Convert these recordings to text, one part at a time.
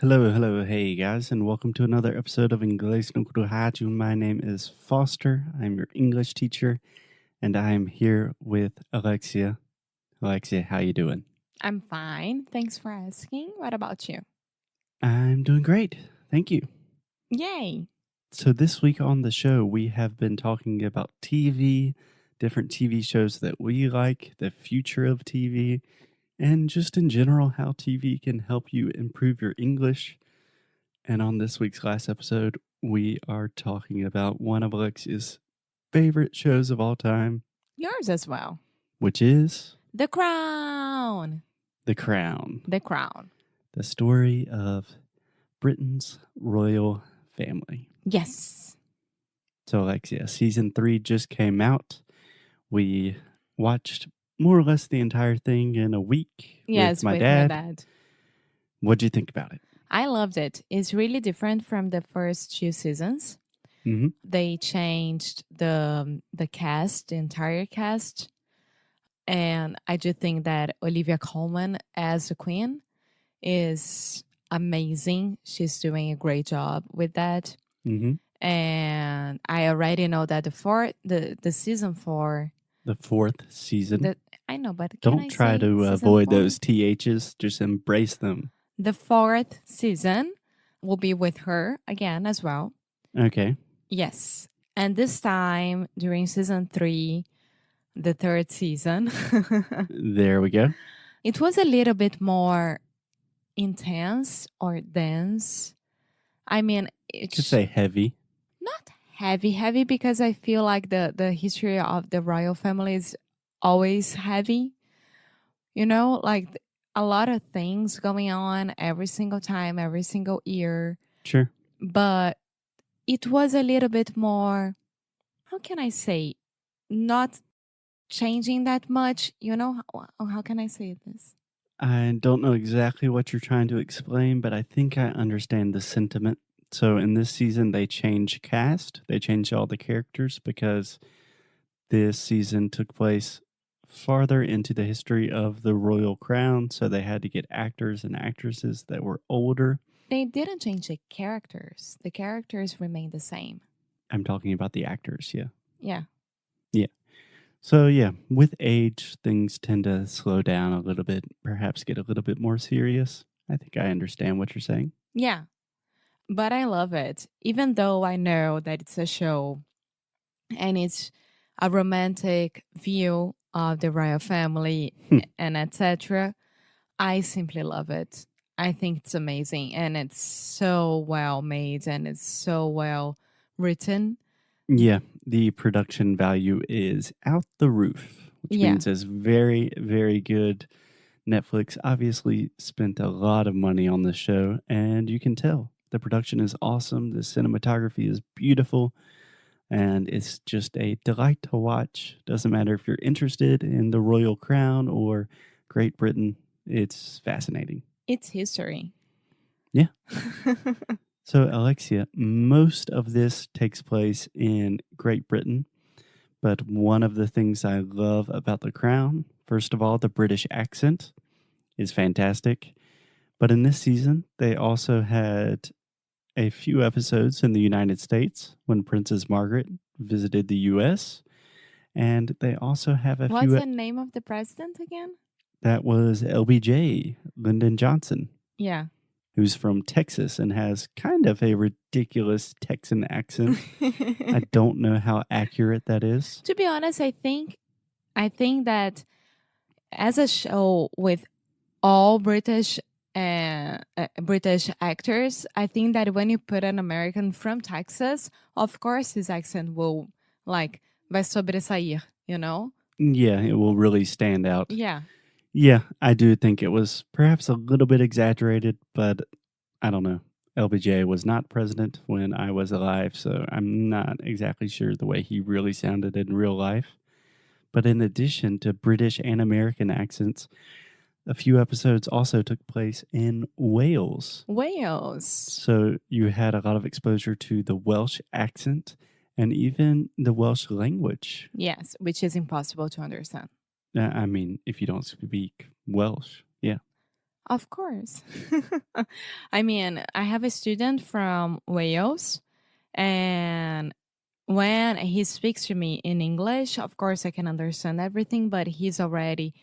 Hello, hey guys, and welcome to another episode of Inglês no Rádio. My name is Foster. I'm your English teacher, and I am here with Alexia. Alexia, how you doing? I'm fine. Thanks for asking. What about you? I'm doing great. Thank you. Yay. So this week on the show, we have been talking about TV, different TV shows that we like, the future of TV, and just in general how TV can help you improve your English. And on this week's last episode, we are talking about one of Alexia's favorite shows of all time, Yours as well. which is The Crown. The Crown, The Crown. the story of Britain's royal family. Yes. So, Alexia, season 3 just came out. We watched more or less the entire thing in a week Yes, with my with dad. my dad. What'd you think about it? I loved it. It's really different from the first 2 seasons. Mm-hmm. They changed the cast, the entire cast. And I do think that Olivia Colman as the queen is amazing. She's doing a great job with that. Mm-hmm. And I already know that the season 4. The 4th season. I know, but Don't try to avoid those THs. Just embrace them. The 4th season will be with her again as well. Okay. Yes. And this time during season 3, the 3rd season, There we go. it was a little bit more intense or dense. I mean, You could say heavy. not heavy because I feel like the history of the royal family is always heavy. You know, like a lot of things going on every single time, every single year. Sure. But it was a little bit more, how can I say, not changing that much. You know, how can I say this? I don't know exactly what you're trying to explain, but I think I understand the sentiment. So in this season, they changed cast. They changed all the characters because this season took place farther into the history of the royal crown. So they had to get actors and actresses that were older. They didn't change the characters. The characters remain the same. I'm talking about the actors, yeah. Yeah. So yeah, with age, things tend to slow down a little bit, perhaps get a little bit more serious. I think I understand what you're saying. Yeah. But I love it. Even though I know that it's a show and it's a romantic view of the royal family and etc., I simply love it. I think it's amazing and it's so well made and it's so well written. Yeah, the production value is out the roof, which Yeah. means it's very, very good. Netflix obviously spent a lot of money on this show, and you can tell the production is awesome. The cinematography is beautiful, and it's just a delight to watch. Doesn't matter if you're interested in the royal crown or Great Britain, it's fascinating. It's history. Yeah. So, Alexia, most of this takes place in Great Britain, but one of the things I love about The Crown, first of all, the British accent is fantastic. But in this season, they also had a few episodes in the United States when Princess Margaret visited the US. And they also have a What's few. the name of the president again? That was LBJ, Lyndon Johnson, Yeah. who's from Texas and has kind of a ridiculous Texan accent. I don't know how accurate that is. To be honest, I think that as a show with all British actors, I think that when you put an American from Texas, of course his accent will vai sobressair, you know? Yeah, it will really stand out. Yeah. Yeah, I do think it was perhaps a little bit exaggerated, but I don't know. LBJ was not president when I was alive, so I'm not exactly sure the way he really sounded in real life. But in addition to British and American accents, a few episodes also took place in Wales. Wales. So you had a lot of exposure to the Welsh accent and even the Welsh language. Yes, which is impossible to understand. I mean, if you don't speak Welsh, yeah. Of course. I mean, I have a student from Wales, and when he speaks to me in English, of course, I can understand everything, but he's already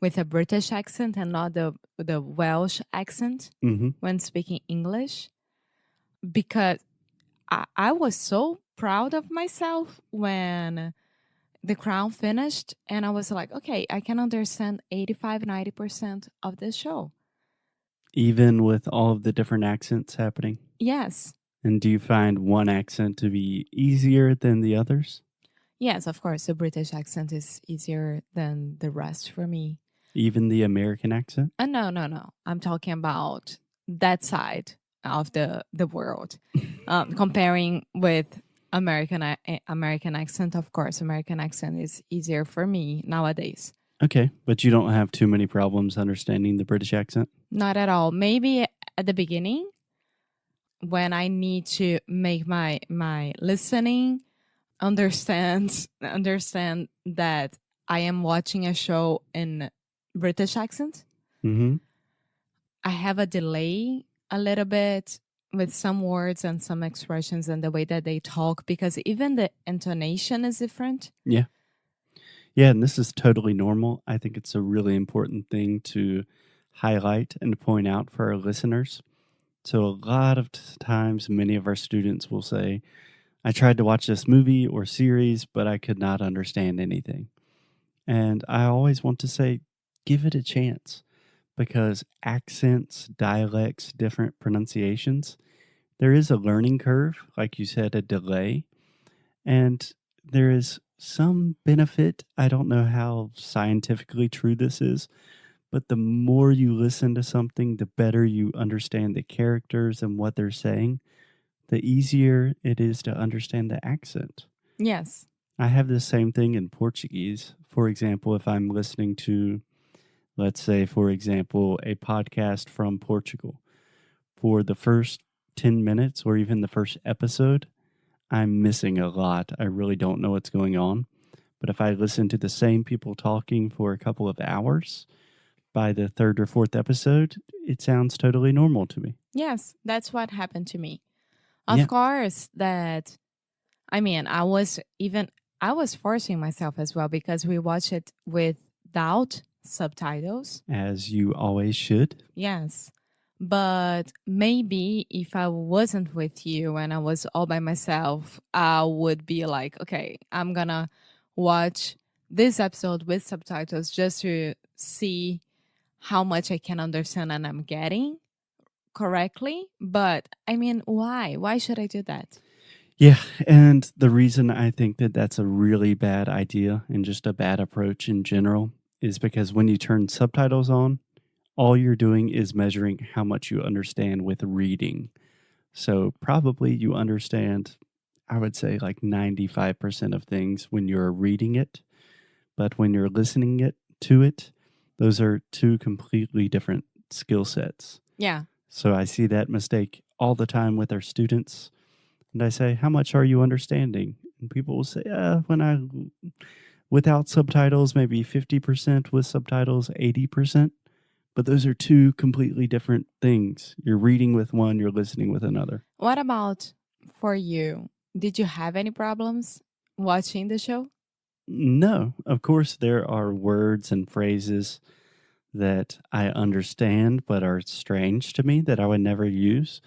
with a British accent and not the Welsh accent Hmm. when speaking English. Because I was so proud of myself when The Crown finished, and I was like, okay, I can understand 85-90% of this show. Even with all of the different accents happening? Yes. And do you find one accent to be easier than the others? Yes, of course, the British accent is easier than the rest for me. Even the American accent? No, no, no. I'm talking about that side of the world. Comparing with American accent, of course, American accent is easier for me nowadays. Okay, but you don't have too many problems understanding the British accent? Not at all. Maybe at the beginning, when I need to make my listening understand that I am watching a show in British accent. Mm-hmm. I have a delay a little bit with some words and some expressions and the way that they talk, because even the intonation is different. Yeah. Yeah, and this is totally normal. I think it's a really important thing to highlight and point out for our listeners. So, a lot of times, many of our students will say, I tried to watch this movie or series, but I could not understand anything. And I always want to say, give it a chance, because accents, dialects, different pronunciations, there is a learning curve, like you said, a delay. And there is some benefit. I don't know how scientifically true this is, but the more you listen to something, the better you understand the characters and what they're saying, the easier it is to understand the accent. Yes. I have the same thing in Portuguese. For example, if I'm listening to, let's say, for example, a podcast from Portugal, for the first 10 minutes or even the first episode, I'm missing a lot. I really don't know what's going on. But if I listen to the same people talking for a couple of hours, by the third or fourth episode, it sounds totally normal to me. Yes, that's what happened to me. Yeah. Of course, that I mean, I was forcing myself as well, because we watch it without subtitles. As you always should. Yes. But maybe if I wasn't with you and I was all by myself, I would be like, okay, I'm gonna watch this episode with subtitles just to see how much I can understand and I'm getting correctly. But I mean, why? Why should I do that? Yeah, and the reason I think that that's a really bad idea and just a bad approach in general is because when you turn subtitles on, all you're doing is measuring how much you understand with reading. So probably you understand, I would say, like 95% of things when you're reading it. But when you're listening to it, those are two completely different skill sets. Yeah. So I see that mistake all the time with our students. And I say, how much are you understanding? And people will say, without subtitles, maybe 50%, with subtitles, 80%. But those are two completely different things. You're reading with one, you're listening with another. What about for you? Did you have any problems watching the show? No, of course, there are words and phrases that I understand but are strange to me that I would never use.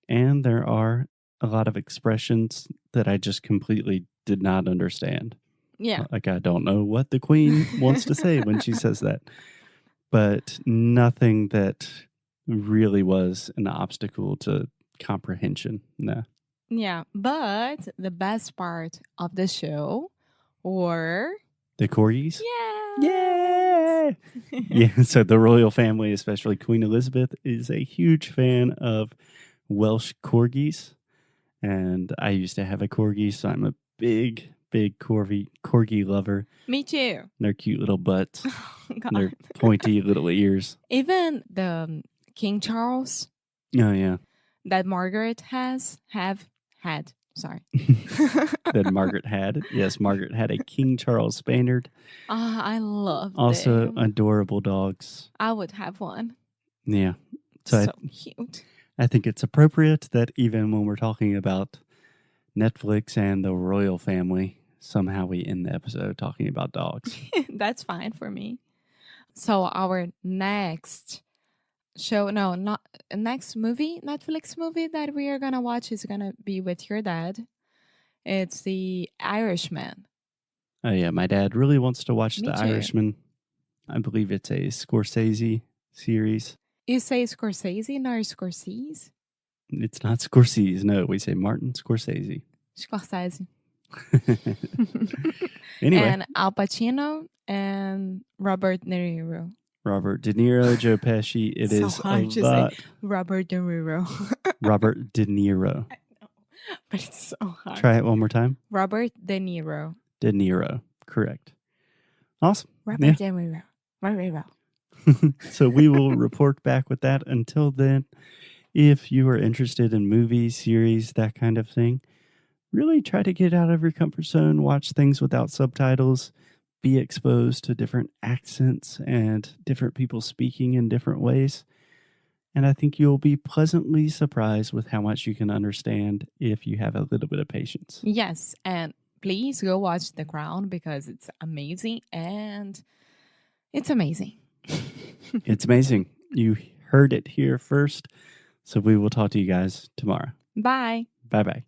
And there are a lot of expressions that I just completely did not understand. Yeah. Like, I don't know what the queen wants to say when she says that. But nothing that really was an obstacle to comprehension. No. Yeah. But the best part of the show were The corgis? yeah. Yeah. So the royal family, especially Queen Elizabeth, is a huge fan of Welsh corgis. And I used to have a corgi, so I'm a big corgi lover. Me too. Their cute little butts. Oh, God. Their pointy little ears. Even the King Charles Oh, yeah. that Margaret had. Sorry. That Margaret had. Yes, Margaret had a King Charles Spaniard. I love Also them. adorable dogs. I would have one. Yeah. So So cute. I think it's appropriate that even when we're talking about Netflix and the royal family, somehow we end the episode talking about dogs. That's fine for me. So our next show, no, not next movie, Netflix movie that we are gonna watch is gonna be with your dad. It's The Irishman. Oh, yeah. My dad really wants to watch Me The too. Irishman. I believe it's a Scorsese series. You say Scorsese, not Scorsese? It's not Scorsese. No, we say Martin Scorsese. Scorsese. Anyway. And Al Pacino and Robert De Niro. Robert De Niro, Joe Pesci. It So is hard a to lot. say. Robert De Niro. Robert De Niro. I know, but it's so hard. Try it one more time. Robert De Niro. De Niro. Correct. Awesome. Robert De Niro. Niro. So we will report back with that. Until then, if you are interested in movies, series, that kind of thing, really try to get out of your comfort zone, watch things without subtitles, be exposed to different accents and different people speaking in different ways. And I think you'll be pleasantly surprised with how much you can understand if you have a little bit of patience. Yes, and please go watch The Crown because it's amazing and it's amazing. It's amazing. You heard it here first. So we will talk to you guys tomorrow. Bye. Bye-bye.